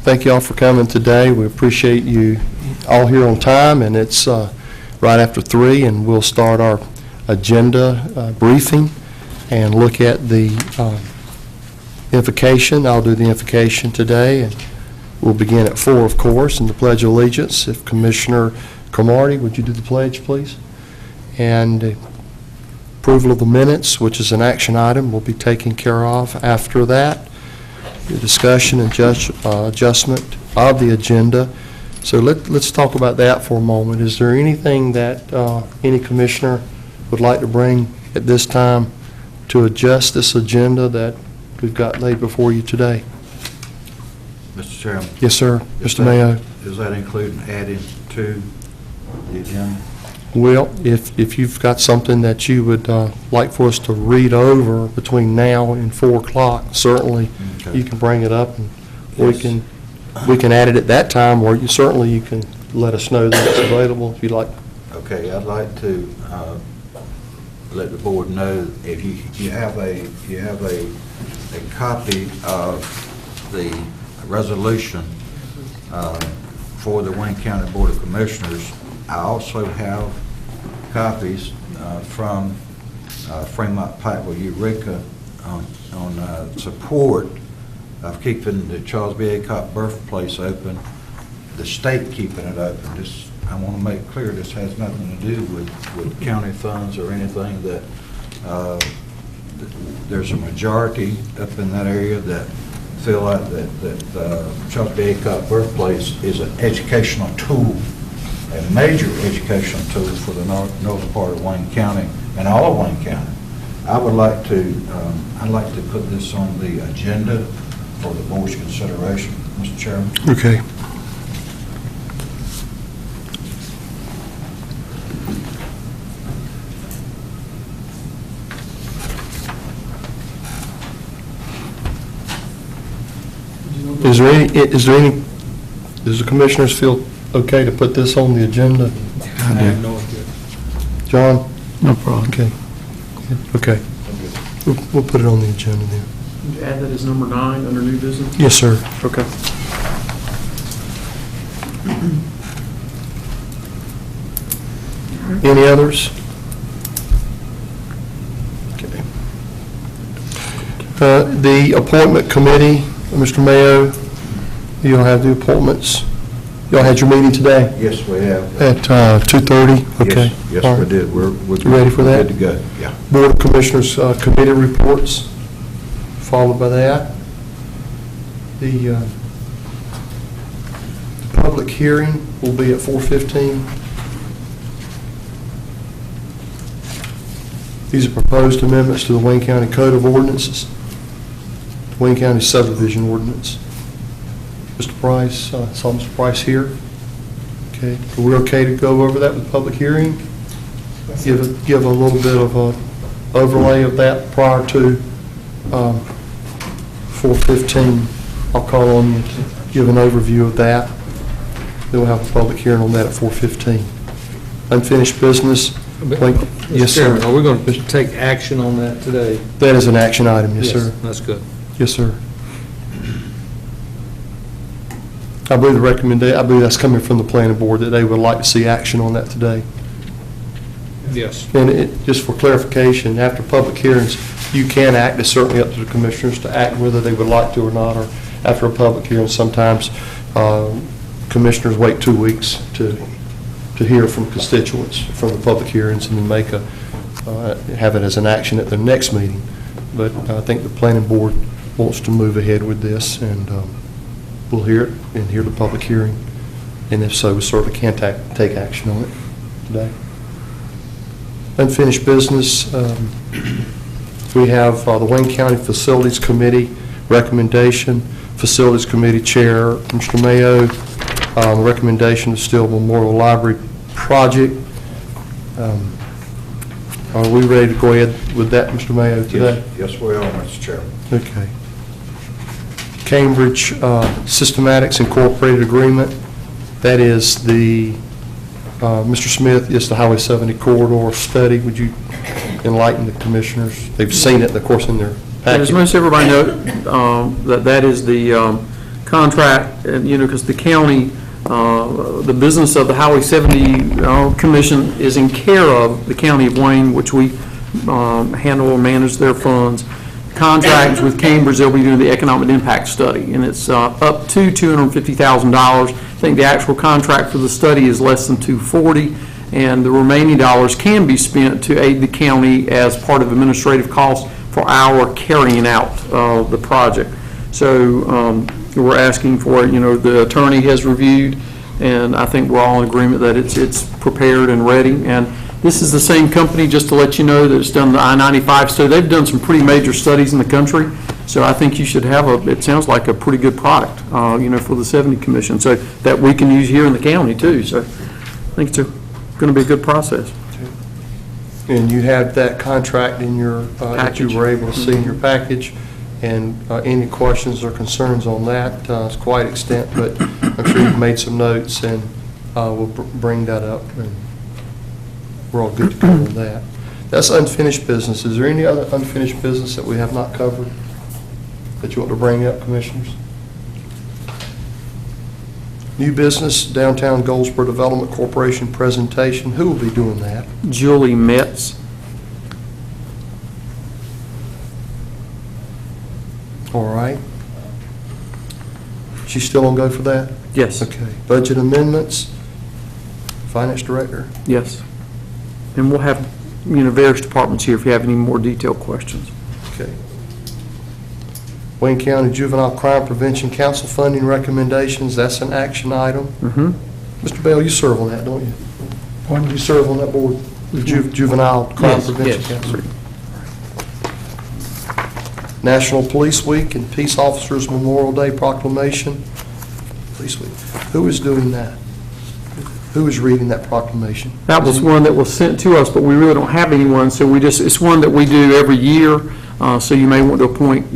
Thank you all for coming today. We appreciate you all here on time, and it's right after 3, and we'll start our agenda briefing and look at the invocation. I'll do the invocation today, and we'll begin at 4, of course, and the Pledge of Allegiance. If Commissioner Cromartie, would you do the pledge, please? And approval of the minutes, which is an action item, will be taken care of after that. The discussion and adjustment of the agenda. So let's talk about that for a moment. Is there anything that any commissioner would like to bring at this time to adjust this agenda that we've got laid before you today? Mr. Chairman. Yes, sir. Mr. Mayo. Does that include adding to the agenda? Well, if you've got something that you would like for us to read over between now and 4 o'clock, certainly Okay. you can bring it up, and Yes. we can add it at that time, or you can let us know that it's available if you'd like. Okay, I'd like to let the board know if you have a copy of the resolution for the Wayne County Board of Commissioners. I also have copies from Fremont Pikeville Eureka on support of keeping the Charles B. Aycock birthplace open, the state keeping it open. I want to make clear this has nothing to do with county funds or anything. That there's a majority up in that area that feel like that Charles B. Aycock birthplace is an educational tool, a major educational tool for the northern part of Wayne County and all of Wayne County. I'd like to put this on the agenda for the board's consideration, Mr. Chairman. Okay. Does the commissioners feel okay to put this on the agenda? I have no idea. John? No problem. Okay. Okay. We'll put it on the agenda then. Would you add that as number 9 under new business? Yes, sir. Okay. Any others? Okay. The appointment committee, Mr. Mayo, you'll have the appointments. Y'all had your meeting today Yes, we have. at 2:30? Okay. Yes, All we right. did. We're ready for that? Good to go, yeah. Board of Commissioners committee reports, followed by that. The public hearing will be at 4:15. These are proposed amendments to the Wayne County Code of Ordinances, Wayne County subdivision ordinance. Mr. Price, saw Mr. Price here. Okay, are we okay to go over that with public hearing? Give a little bit of a overlay of that prior to 4:15. I'll call on you to give an overview of that. Then we'll have a public hearing on that at 4:15. Unfinished business. Yes, sir. Chairman, are we going to take action on that today? That is an action item, yes, sir. That's good. Yes, sir. I believe that's coming from the planning board, that they would like to see action on that today. Yes. And just for clarification, after public hearings, you can act. It's certainly up to the commissioners to act whether they would like to or not, or after a public hearing, sometimes commissioners wait 2 weeks to hear from constituents from the public hearings and then have it as an action at their next meeting. But I think the planning board wants to move ahead with this, and we'll hear it and hear the public hearing. And if so, we certainly can take action on it today. Unfinished business, we have the Wayne County Facilities Committee recommendation. Facilities Committee Chair, Mr. Mayo, recommendation of Steele Memorial Library project. Are we ready to go ahead with that, Mr. Mayo, today? Yes, we are, Mr. Chairman. Okay. Cambridge Systematics Incorporated Agreement. That is the, Mr. Smith, is the Highway 70 corridor study. Would you enlighten the commissioners? They've seen it, of course, in their package. As most everybody knows, that is the contract, and, because the county, the business of the Highway 70 Commission is in care of the county of Wayne, which we handle and manage their funds. Contracts with Cambridge, they'll be doing the economic impact study, and it's up to $250,000. I think the actual contract for the study is less than $240,000, and the remaining dollars can be spent to aid the county as part of administrative costs for our carrying out the project. So we're asking for it. The attorney has reviewed, and I think we're all in agreement that it's prepared and ready. And this is the same company, just to let you know, that's done the I-95 study. They've done some pretty major studies in the country, so I think you should have it sounds like a pretty good product, for the 70 Commission, so that we can use here in the county too. So I think it's going to be a good process. And you have that contract in your, that you were able to see in your package, and any questions or concerns on that, it's quite extent, but I'm sure you've made some notes, and we'll bring that up, and we're all good to go on that. That's unfinished business. Is there any other unfinished business that we have not covered that you want to bring up, Commissioners? New business, Downtown Goldsboro Development Corporation presentation. Who will be doing that? Julie Metz. All right. She's still on go for that? Yes. Okay. Budget amendments, Finance Director. Yes. And we'll have, various departments here if you have any more detailed questions. Okay. Wayne County Juvenile Crime Prevention Council funding recommendations, that's an action item. Mr. Bell, you serve on that, don't you? Pardon? You serve on that board, the Juvenile Crime Prevention Council? National Police Week and Peace Officers Memorial Day Proclamation. Police Week. Who is doing that? Who is reading that proclamation? That was one that was sent to us, but we really don't have anyone, so it's one that we do every year, so you may want to appoint,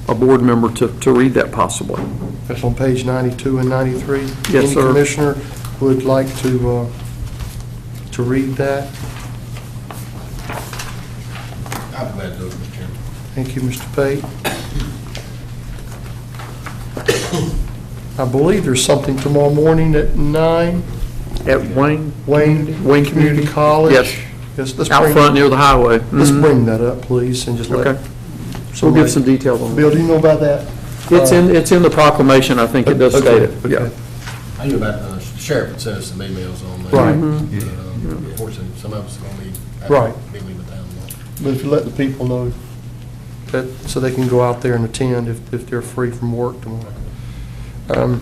a board member to read that possibly. That's on page 92 and 93. Yes, Any sir. commissioner would like to read that? I'm glad to do it, Mr. Chairman. Thank you, Mr. Pate. I believe there's something tomorrow morning at 9, At Wayne Community College. Yes. Yes, let's out bring, front near the highway. let's bring that up, please, and just let Okay. We'll give some details on Bill, that. do you know about that? It's in the proclamation, I think it does state it. Okay. Yeah. I knew about the sheriff had sent us some emails on that. Right. Unfortunately, some of us are going to Right. be leaving town. But if you let the people know that, so they can go out there and attend if they're free from work tomorrow.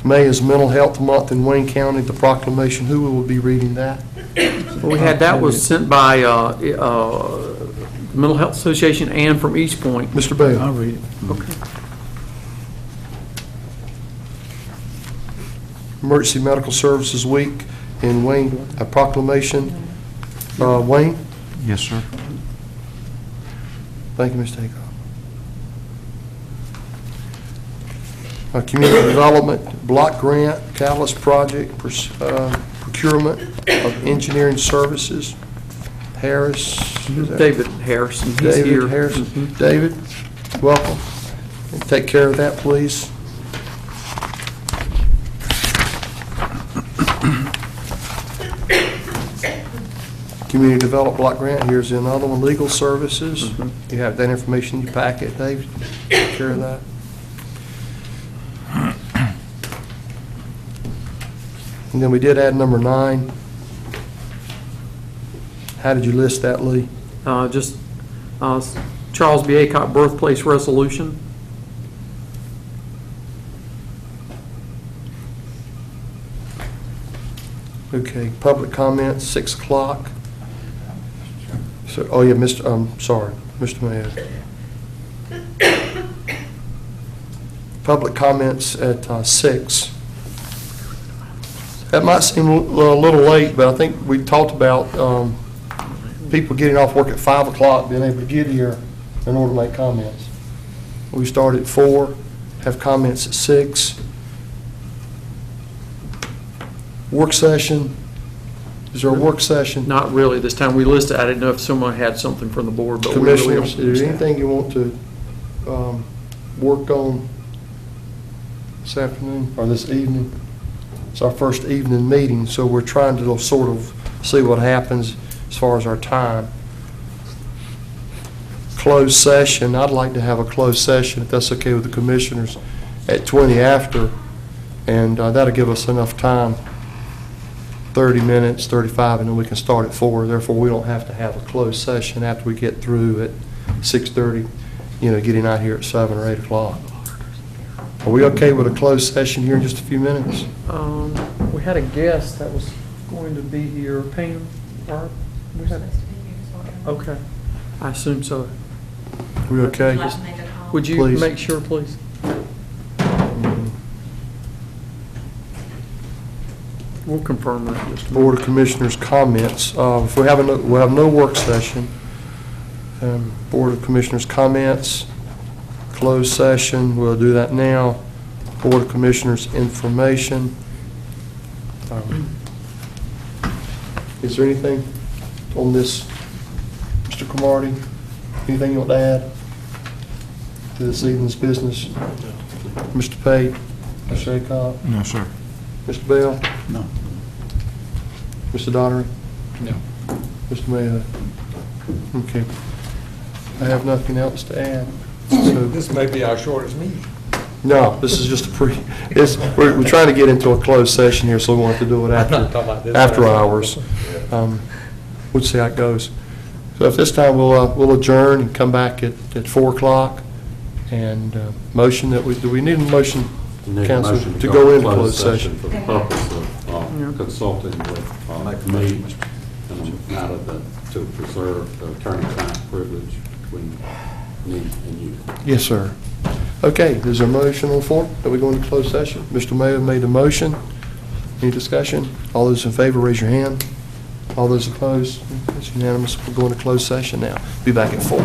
May is Mental Health Month in Wayne County, the proclamation. Who will be reading that? Well, we had, that was sent by the Mental Health Association and from East Point. Mr. Bell. I'll read it. Okay. Emergency Medical Services Week in Wayne, a proclamation. Wayne? Yes, sir. Thank you, Mr. Haycock. Community Development Block Grant, Catalyst Project, procurement of engineering services. Harris. is that- David Harrison, he's here. David Harrison. David, welcome. And take care of that, please. Community Development Block Grant, here's another one, Legal Services. You have that information in your packet, Dave. Take care of that. And then we did add number 9. How did you list that, Lee? Just Charles B. Aycock birthplace resolution. Okay, public comments, 6 o'clock. So, oh yeah, sorry, Mr. Mayor. Public comments at 6. That might seem a little late, but I think we talked about people getting off work at 5 o'clock, being able to get here in order to make comments. We start at 4, have comments at 6. Work session, is there a work session? Not really this time. We listed, I didn't know if someone had something from the board, but we really Commissioners, don't is use there that. anything you want to work on this afternoon, or this evening. It's our first evening meeting, so we're trying to sort of see what happens as far as our time. Closed session, I'd like to have a closed session, if that's okay with the commissioners, at 20 after, and that'll give us enough time, 30 minutes, 35, and then we can start at 4. Therefore, we don't have to have a closed session after we get through at 6:30, getting out here at 7 or 8 o'clock. Are we okay with a closed session here in just a few minutes? We had a guest that was going to be here, Pam, or, we had, okay, I assume so. Are we okay? Would you like to make a call? Would you Please. make sure, please? We'll confirm that in just a Board minute. of Commissioners comments. If we'll have no work session. Board of Commissioners comments, closed session, we'll do that now. Board of Commissioners information. Is there anything on this, Mr. Cromartie? Anything you want to add to this evening's business? Mr. Pate? Mr. Acock? No, sir. Mr. Bell? No. Mr. Donnery? No. Mr. Mayo? Okay. I have nothing else to add. So, This may be our shortest meeting. no, this is just we're trying to get into a closed session here, so we want to do it I'm not talking about this. after hours. We'll see how it goes. So if this time, we'll adjourn and come back at 4 o'clock, and motion that do we need a motion, Need a council, motion to go into closed session? For the purpose of Yeah. consulting with me and a matter to preserve the attorney-client privilege between me and you. Yes, sir. Okay, there's a motion on the floor that we go into closed session. Mr. Mayo made the motion. Any discussion? All those in favor, raise your hand. All those opposed? It's unanimous. We'll go into closed session now. Be back at 4.